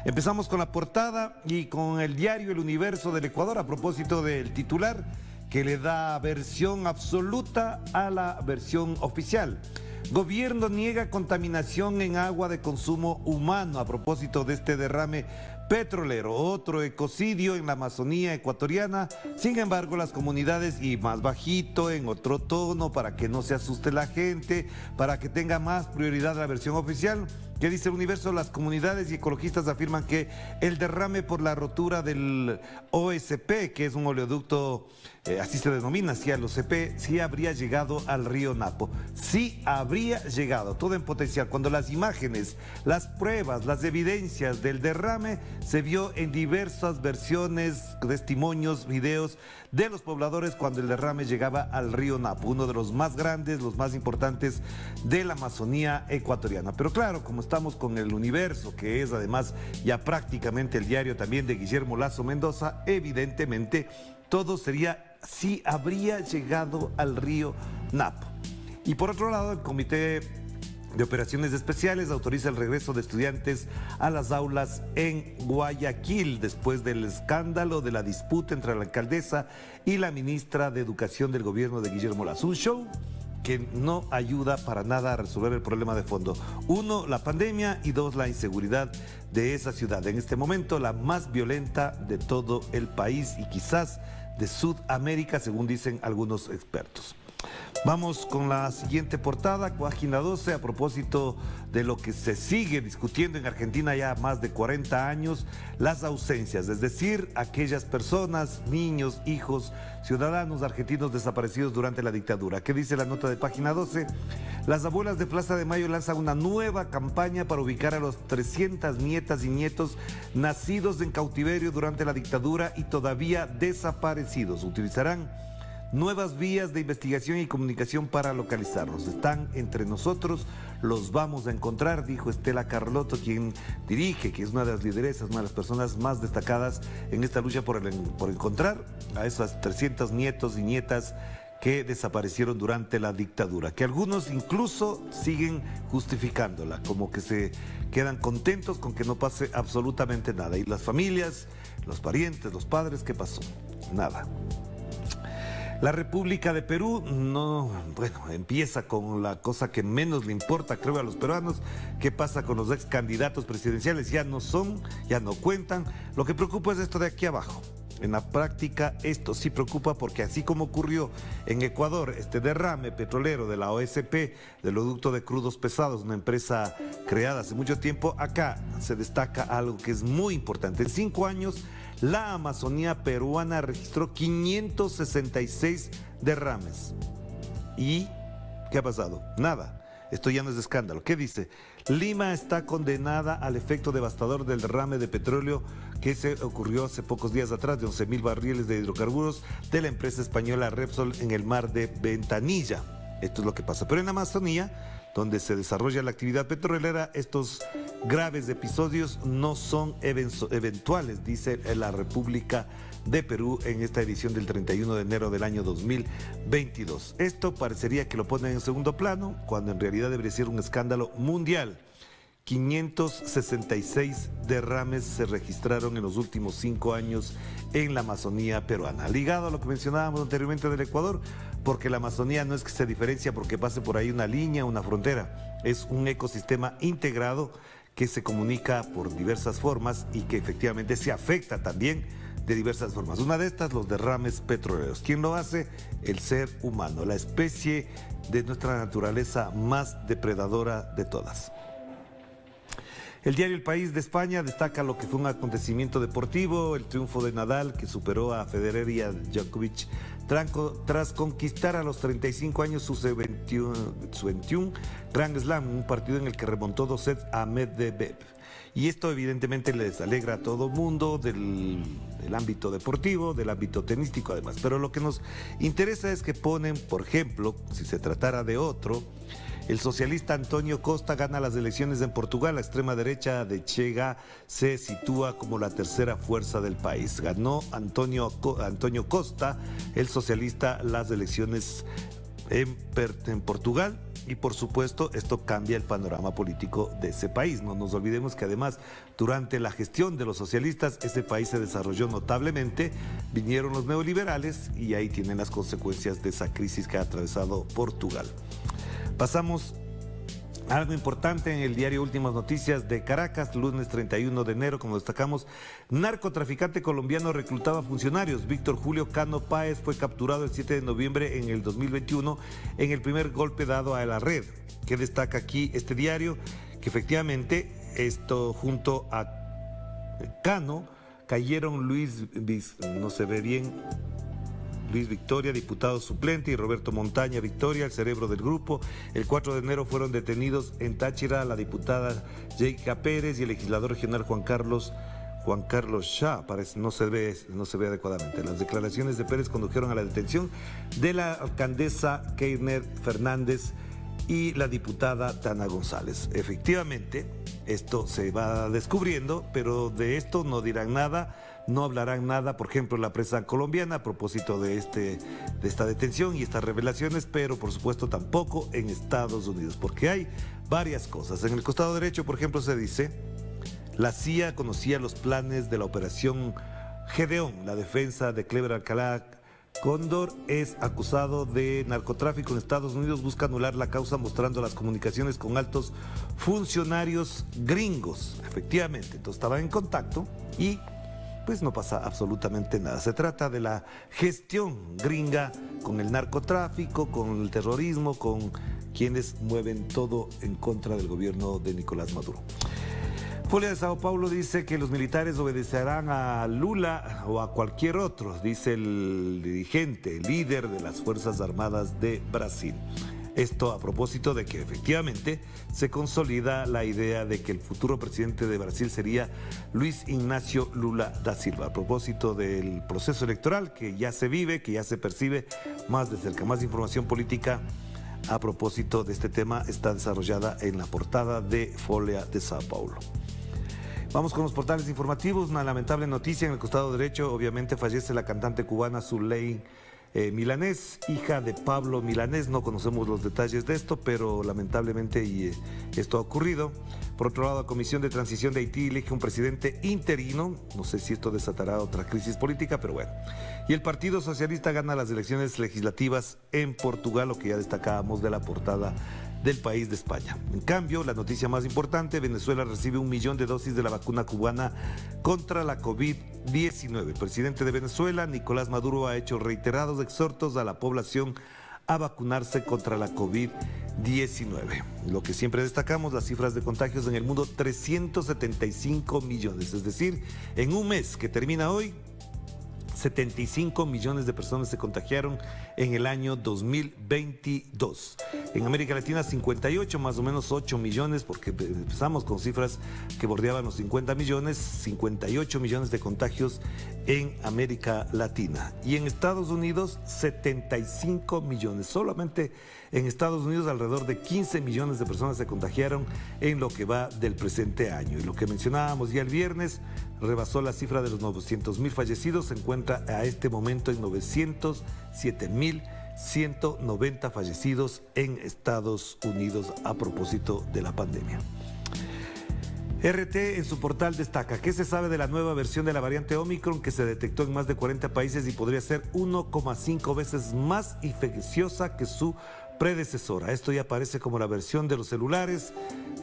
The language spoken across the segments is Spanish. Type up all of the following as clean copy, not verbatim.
Empezamos con la portada y con el diario El Universo del Ecuador a propósito del titular que le da versión absoluta a la versión oficial. Gobierno niega contaminación en agua de consumo humano a propósito de este derrame petrolero, otro ecocidio en la Amazonía ecuatoriana. Sin embargo, las comunidades, y más bajito, en otro tono, para que no se asuste la gente, para que tenga más prioridad la versión oficial, que dice El Universo, las comunidades y ecologistas afirman que el derrame por la rotura del OSP, que es un oleoducto, así se denomina, así al OSP, sí habría llegado al río Napo. Sí habría llegado, todo en potencial. Cuando las imágenes, las pruebas, las evidencias del derrame se vio en diversas versiones, testimonios, videos de los pobladores cuando el derrame llegaba al río Napo, uno de los más grandes, los más importantes de la Amazonía ecuatoriana. Pero claro, como estamos con El Universo, que es además ya prácticamente el diario también de Guillermo Lazo Mendoza, evidentemente todo sería si habría llegado al río Napo. Y por otro lado, el Comité de Operaciones Especiales autoriza el regreso de estudiantes a las aulas en Guayaquil después del escándalo de la disputa entre la alcaldesa y la ministra de Educación del gobierno de Guillermo Lazo. Un show que no ayuda para nada a resolver el problema de fondo. Uno, la pandemia, y dos, la inseguridad de esa ciudad. En este momento, la más violenta de todo el país y quizás de Sudamérica, según dicen algunos expertos. Vamos con la siguiente portada, página 12, a propósito de lo que se sigue discutiendo en Argentina ya más de 40 años, las ausencias, es decir, aquellas personas, niños, hijos, ciudadanos argentinos desaparecidos durante la dictadura. ¿Qué dice la nota de página 12? Las abuelas de Plaza de Mayo lanzan una nueva campaña para ubicar a los 300 nietas y nietos nacidos en cautiverio durante la dictadura y todavía desaparecidos. Utilizarán nuevas vías de investigación y comunicación para localizarlos. Están entre nosotros, los vamos a encontrar, dijo Estela Carlotto, quien dirige, que es una de las lideresas, una de las personas más destacadas en esta lucha por encontrar a esos 300 nietos y nietas que desaparecieron durante la dictadura, que algunos incluso siguen justificándola, como que se quedan contentos con que no pase absolutamente nada. Y las familias, los parientes, los padres, ¿qué pasó? Nada. La República de Perú empieza con la cosa que menos le importa, creo, a los peruanos. ¿Qué pasa con los ex candidatos presidenciales? Ya no cuentan. Lo que preocupa es esto de aquí abajo. En la práctica esto sí preocupa porque así como ocurrió en Ecuador este derrame petrolero de la OSP, del oleoducto de crudos pesados, una empresa creada hace mucho tiempo, acá se destaca algo que es muy importante. En 5 años la Amazonía peruana registró 566 derrames. ¿Y qué ha pasado? Nada. Esto ya no es de escándalo. ¿Qué dice? Lima está condenada al efecto devastador del derrame de petróleo que se ocurrió hace pocos días atrás de 11.000 barriles de hidrocarburos de la empresa española Repsol en el mar de Ventanilla. Esto es lo que pasa. Pero en Amazonía, donde se desarrolla la actividad petrolera, estos graves episodios no son eventuales, dice la República de Perú en esta edición del 31 de enero del año 2022. Esto parecería que lo ponen en segundo plano, cuando en realidad debería ser un escándalo mundial. 566 derrames se registraron en los últimos 5 años en la Amazonía peruana. Ligado a lo que mencionábamos anteriormente del Ecuador, porque la Amazonía no es que se diferencia porque pase por ahí una línea, una frontera, es un ecosistema integrado que se comunica por diversas formas y que efectivamente se afecta también de diversas formas. Una de estas, los derrames petroleros. ¿Quién lo hace? El ser humano, la especie de nuestra naturaleza más depredadora de todas. El diario El País de España destaca lo que fue un acontecimiento deportivo, el triunfo de Nadal, que superó a Federer y a Djokovic tras conquistar a los 35 años su 21 Grand Slam, un partido en el que remontó 2 sets a Medvedev. Y esto evidentemente les alegra a todo mundo del ámbito deportivo, del ámbito tenístico además. Pero lo que nos interesa es que ponen, por ejemplo, si se tratara de otro, el socialista Antonio Costa gana las elecciones en Portugal. La extrema derecha de Chega se sitúa como la tercera fuerza del país. Ganó Antonio Costa, el socialista, las elecciones en Portugal. y por supuesto esto cambia el panorama político de ese país. No nos olvidemos que además durante la gestión de los socialistas ese país se desarrolló notablemente, vinieron los neoliberales y ahí tienen las consecuencias de esa crisis que ha atravesado Portugal. Pasamos a algo importante en el diario Últimas Noticias de Caracas, lunes 31 de enero, como destacamos, narcotraficante colombiano reclutaba funcionarios. Víctor Julio Cano Páez fue capturado el 7 de noviembre en el 2021 en el primer golpe dado a la red. ¿Qué destaca aquí este diario? Que efectivamente esto junto a Cano cayeron Luis Victoria, diputado suplente, y Roberto Montaña Victoria, el cerebro del grupo. El 4 de enero fueron detenidos en Táchira la diputada Jeica Pérez y el legislador regional Juan Carlos Shah. Parece, no se ve adecuadamente. Las declaraciones de Pérez condujeron a la detención de la alcaldesa Keiner Fernández y la diputada Tana González. Efectivamente, esto se va descubriendo, pero de esto no dirán nada. No hablarán nada, por ejemplo, la prensa colombiana a propósito de esta detención y estas revelaciones, pero por supuesto tampoco en Estados Unidos, porque hay varias cosas. En el costado derecho, por ejemplo, se dice: la CIA conocía los planes de la operación Gedeón. La defensa de Clever Alcalá Cóndor es acusado de narcotráfico en Estados Unidos, busca anular la causa mostrando las comunicaciones con altos funcionarios gringos. Efectivamente, entonces estaban en contacto y pues no pasa absolutamente nada. Se trata de la gestión gringa con el narcotráfico, con el terrorismo, con quienes mueven todo en contra del gobierno de Nicolás Maduro. Folha de Sao Paulo dice que los militares obedecerán a Lula o a cualquier otro, dice el dirigente, el líder de las Fuerzas Armadas de Brasil. Esto a propósito de que efectivamente se consolida la idea de que el futuro presidente de Brasil sería Luis Ignacio Lula da Silva. A propósito del proceso electoral que ya se vive, que ya se percibe más de cerca. Más información política a propósito de este tema está desarrollada en la portada de Folha de Sao Paulo. Vamos con los portales informativos. Una lamentable noticia en el costado derecho. Obviamente fallece la cantante cubana Zuley Milanés, hija de Pablo Milanés. No conocemos los detalles de esto, pero lamentablemente esto ha ocurrido. Por otro lado, la Comisión de Transición de Haití elige un presidente interino. No sé si esto desatará otra crisis política, pero bueno. Y el Partido Socialista gana las elecciones legislativas en Portugal, lo que ya destacábamos de la portada del país de España. En cambio, la noticia más importante: Venezuela recibe 1 millón de dosis de la vacuna cubana contra la COVID-19. El presidente de Venezuela, Nicolás Maduro, ha hecho reiterados exhortos a la población a vacunarse contra la COVID-19. Lo que siempre destacamos, las cifras de contagios en el mundo: 375 millones. Es decir, en un mes que termina hoy, 75 millones de personas se contagiaron en el año 2022. En América Latina 58, más o menos 8 millones, porque empezamos con cifras que bordeaban los 50 millones, 58 millones de contagios en América Latina. Y en Estados Unidos 75 millones. Solamente en Estados Unidos alrededor de 15 millones de personas se contagiaron en lo que va del presente año. Y lo que mencionábamos ya el viernes, rebasó la cifra de los 900,000 fallecidos, se encuentra a este momento en 907,190 fallecidos en Estados Unidos a propósito de la pandemia. RT en su portal destaca: ¿qué se sabe de la nueva versión de la variante Omicron que se detectó en más de 40 países y podría ser 1,5 veces más infecciosa que su predecesora? Esto ya aparece como la versión de los celulares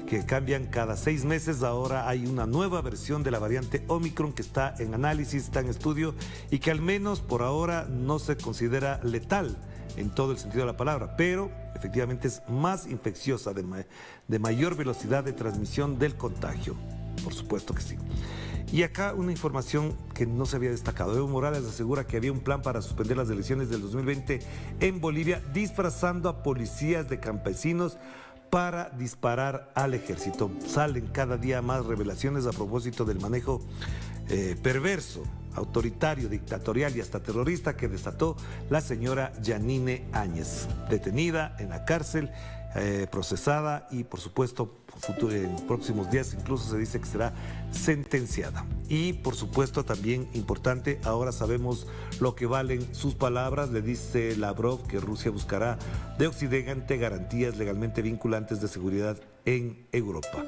que cambian cada 6 meses. Ahora hay una nueva versión de la variante Omicron que está en análisis, está en estudio y que al menos por ahora no se considera letal en todo el sentido de la palabra, pero efectivamente es más infecciosa, de mayor velocidad de transmisión del contagio. Por supuesto que sí. Y acá una información que no se había destacado. Evo Morales asegura que había un plan para suspender las elecciones del 2020 en Bolivia, disfrazando a policías de campesinos para disparar al ejército. Salen cada día más revelaciones a propósito del manejo perverso, autoritario, dictatorial y hasta terrorista que desató la señora Yanine Áñez, detenida en la cárcel procesada y por supuesto en próximos días incluso se dice que será sentenciada. Y por supuesto también importante, ahora sabemos lo que valen sus palabras. Le dice Lavrov que Rusia buscará de Occidente garantías legalmente vinculantes de seguridad en Europa.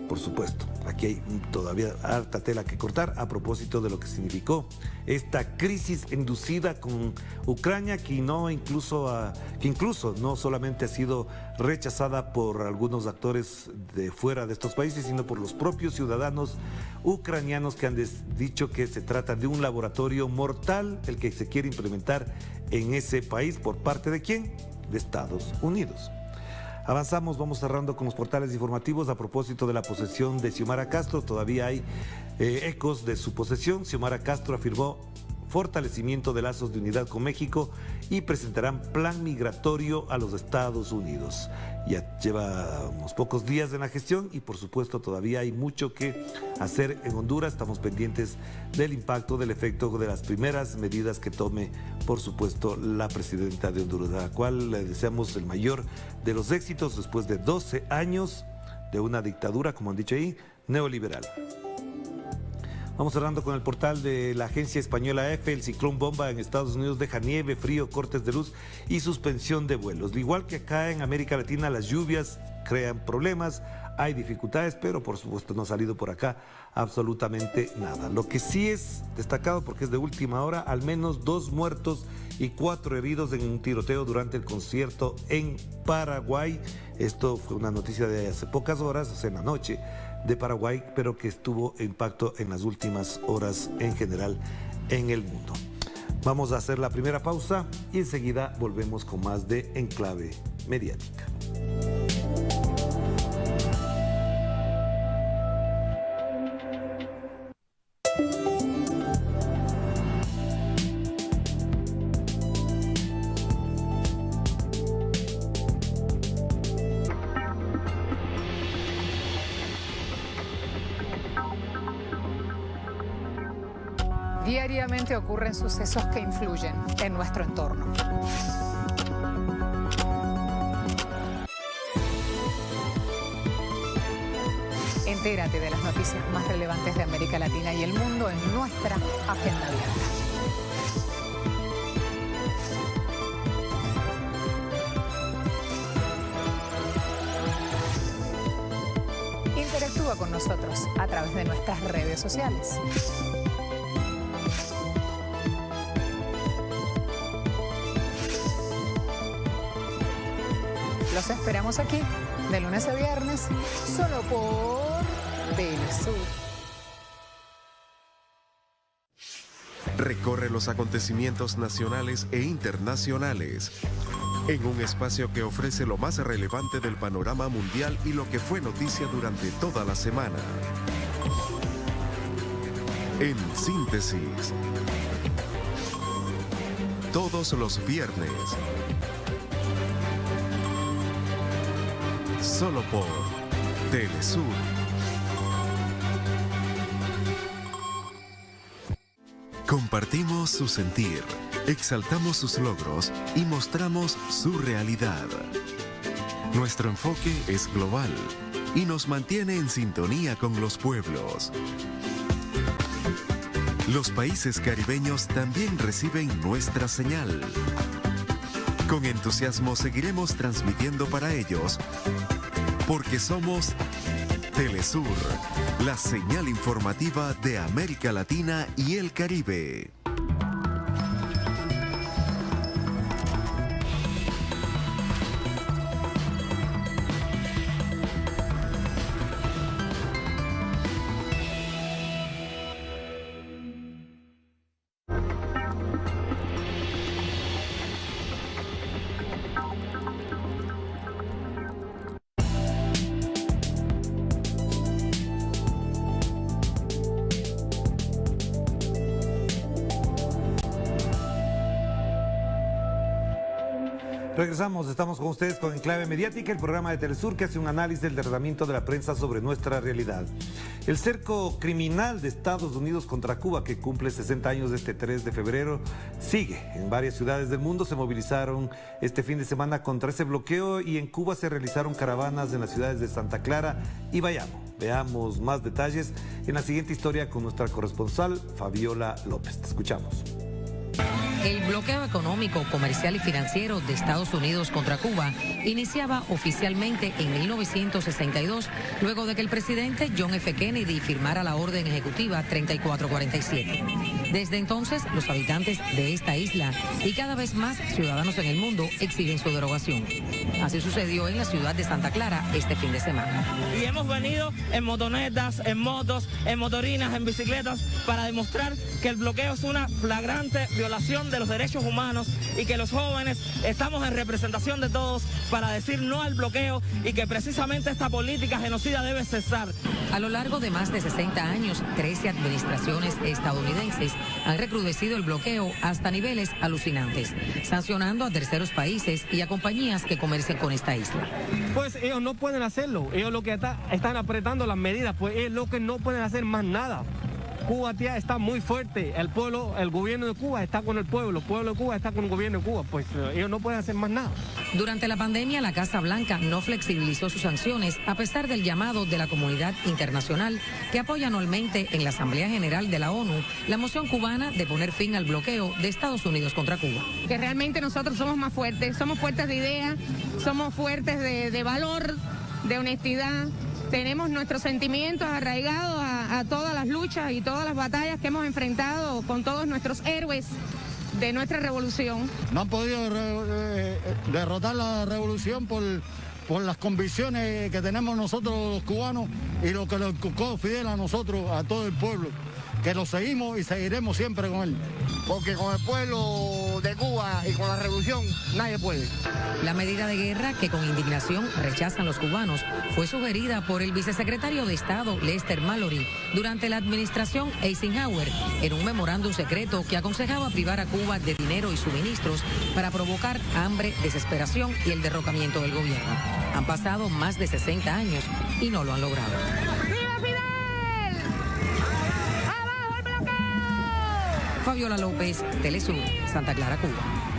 Por supuesto, aquí hay todavía harta tela que cortar a propósito de lo que significó esta crisis inducida con Ucrania, que incluso no solamente ha sido rechazada por algunos actores de fuera de estos países, sino por los propios ciudadanos ucranianos que han dicho que se trata de un laboratorio mortal el que se quiere implementar en ese país. ¿Por parte de quién? De Estados Unidos. Avanzamos, vamos cerrando con los portales informativos a propósito de la posesión de Xiomara Castro. Todavía hay ecos de su posesión. Xiomara Castro afirmó fortalecimiento de lazos de unidad con México y presentarán plan migratorio a los Estados Unidos. Ya lleva unos pocos días en la gestión y por supuesto todavía hay mucho que hacer en Honduras. Estamos pendientes del impacto, del efecto de las primeras medidas que tome, por supuesto, la presidenta de Honduras, a la cual le deseamos el mayor de los éxitos después de 12 años de una dictadura, como han dicho ahí, neoliberal. Vamos cerrando con el portal de la agencia española EFE. El ciclón bomba en Estados Unidos deja nieve, frío, cortes de luz y suspensión de vuelos. Al igual que acá en América Latina, las lluvias crean problemas, hay dificultades, pero por supuesto no ha salido por acá absolutamente nada. Lo que sí es destacado, porque es de última hora, al menos 2 muertos y 4 heridos en un tiroteo durante el concierto en Paraguay. Esto fue una noticia de hace pocas horas, o sea, en la noche de Paraguay, pero que tuvo impacto en las últimas horas en general en el mundo. Vamos a hacer la primera pausa y enseguida volvemos con más de Enclave Mediática. Diariamente ocurren sucesos que influyen en nuestro entorno. Entérate de las noticias más relevantes de América Latina y el mundo en nuestra agenda abierta. Interactúa con nosotros a través de nuestras redes sociales. Los esperamos aquí, de lunes a viernes, solo por Telesur. Recorre los acontecimientos nacionales e internacionales en un espacio que ofrece lo más relevante del panorama mundial y lo que fue noticia durante toda la semana. En síntesis, todos los viernes, solo por Telesur. Compartimos su sentir, exaltamos sus logros y mostramos su realidad. Nuestro enfoque es global y nos mantiene en sintonía con los pueblos. Los países caribeños también reciben nuestra señal. Con entusiasmo seguiremos transmitiendo para ellos, porque somos Telesur, la señal informativa de América Latina y el Caribe. Regresamos, estamos con ustedes con Enclave Mediática, el programa de Telesur que hace un análisis del tratamiento de la prensa sobre nuestra realidad. El cerco criminal de Estados Unidos contra Cuba, que cumple 60 años este 3 de febrero, sigue. En varias ciudades del mundo se movilizaron este fin de semana contra ese bloqueo y en Cuba se realizaron caravanas en las ciudades de Santa Clara y Bayamo. Veamos más detalles en la siguiente historia con nuestra corresponsal Fabiola López. Te escuchamos. El bloqueo económico, comercial y financiero de Estados Unidos contra Cuba iniciaba oficialmente en 1962, luego de que el presidente John F. Kennedy firmara la orden ejecutiva 3447. Desde entonces, los habitantes de esta isla y cada vez más ciudadanos en el mundo exigen su derogación. Así sucedió en la ciudad de Santa Clara este fin de semana. Y hemos venido en motonetas, en motos, en motorinas, en bicicletas, para demostrar que el bloqueo es una flagrante violación de los derechos humanos y que los jóvenes estamos en representación de todos para decir no al bloqueo y que precisamente esta política genocida debe cesar. A lo largo de más de 60 años, 13 administraciones estadounidenses han recrudecido el bloqueo hasta niveles alucinantes, sancionando a terceros países y a compañías que comercian con esta isla. Pues ellos no pueden hacerlo, ellos lo que están apretando las medidas, pues es lo que no pueden hacer más nada. Cuba tía, está muy fuerte, el gobierno de Cuba está con el pueblo de Cuba está con el gobierno de Cuba, pues ellos no pueden hacer más nada. Durante la pandemia, la Casa Blanca no flexibilizó sus sanciones a pesar del llamado de la comunidad internacional que apoya anualmente en la Asamblea General de la ONU la moción cubana de poner fin al bloqueo de Estados Unidos contra Cuba. Que realmente nosotros somos más fuertes, somos fuertes de idea, somos fuertes de valor, de honestidad. Tenemos nuestros sentimientos arraigados a todas las luchas y todas las batallas que hemos enfrentado con todos nuestros héroes de nuestra revolución. No han podido derrotar la revolución por las convicciones que tenemos nosotros los cubanos y lo que nos inculcó Fidel a nosotros, a todo el pueblo, que lo seguimos y seguiremos siempre con él. Porque con el pueblo de Cuba y con la revolución nadie puede. La medida de guerra que con indignación rechazan los cubanos fue sugerida por el vicesecretario de Estado Lester Mallory durante la administración Eisenhower en un memorándum secreto que aconsejaba privar a Cuba de dinero y suministros para provocar hambre, desesperación y el derrocamiento del gobierno. Han pasado más de 60 años y no lo han logrado. Fabiola López, Telesur, Santa Clara, Cuba.